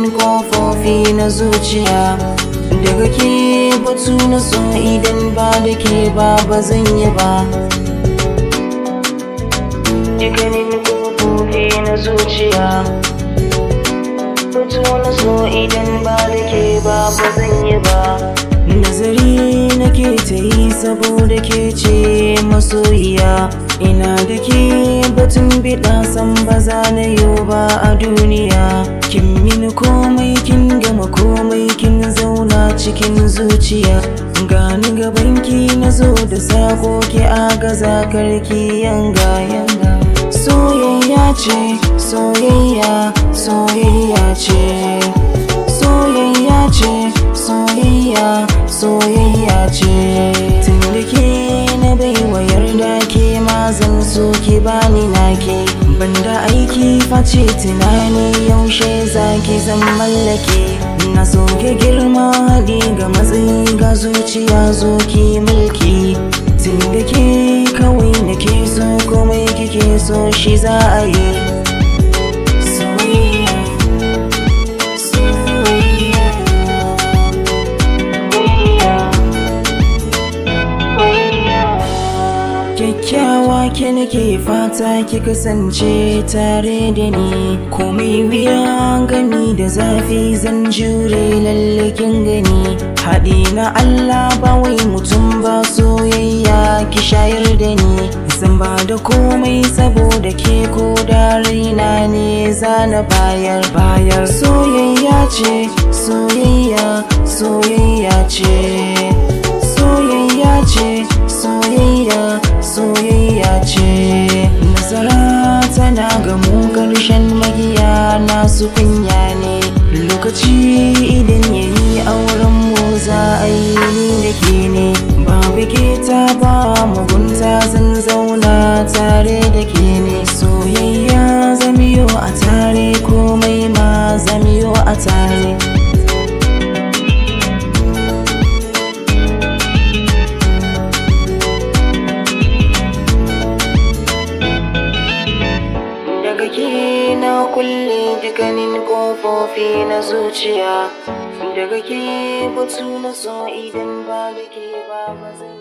dukkanin kofofi na zuciya. Daga ke batu na so, idan ba da ke ba zan yi ba. Dukkanin kofofi na zuciya, batu na so, idan ba da ke ba zan yi ba. Nazari nake ta yi saboda ke ce masoyiya. Ina da ke batun biɗa san ba za na yi ba a duniya. Kin mini komai, kin gama komai, kin zauna cikin zuciya. Gani gabanki na zo da sako, ki agaza karki yanga yanga. Soyayya ce, soyayya, soyayya ce. Soyayya ce, soyayya, soyayya ce. Tun da ke na baiwa yarda, ke ma zan so ki bani nake. Banda aiki face tunani, yaushe zaki zan mallake. Na so ki girma haɗi ga matsayi, ga zuciya zo ki mulki. Tun da ke kawai nake so, komai kike so shi za a yi. Kyakkyawa ke nake fata ki kasance tare da ni. Komai wuya gani da zafi zan jure, lalle kin gani. Haɗi na Allah ba wai mutum ba, soyayya ki shayar da ni. Zan ba da komai saboda ke, ko da raina ne zana bayar. Soyayya ce, soyayya, soyayya ce. Soyayya ce, soyayya, soyayya ce. Nasara tana gamu, ƙarshen magiya nasu kunya ne. Lokaci idan yayi auren mu za a yi ni da ke ne. Babu keta ba mugunta, zan zauna tare da ke ne. Soyayya zamiyo a tare, komai ma zamiyo a tare. Daga ke na kulle dukkanin kofofi na zuciya. Daga ke batu na so, idan ba da ke ba zan